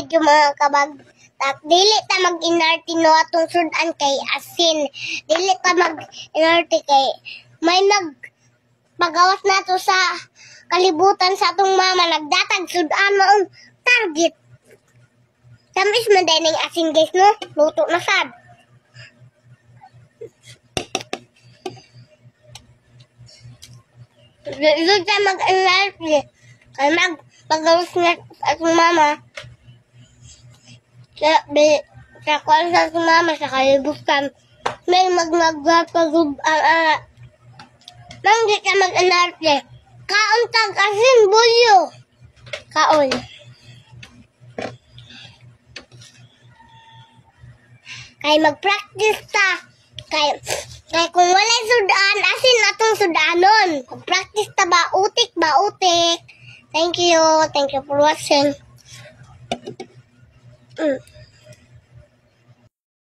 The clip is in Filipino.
thank you mga kabagtak. Dili ta mag-inarte no atong sudan kay asin. Dili ta mag-inarte kay may nagpagawas nato sa kalibutan sa atong mama. Nagdatag sudan mo ang target. Tamis man din ng asin guys no. Luto na sad. Dili ta mag-inarte kay magpagawas na atong mama. Sa kwan sa sumama sa kalibutan, may magnagpagod nang di ka mag-anarte. Kaon tag asin bulyo. Kaon. Kay mag-practice ta. Kay kung walay sudan, asin natong sudanon. Mag-practice ta ba? Utik ba? Utik. Thank you. Thank you for watching.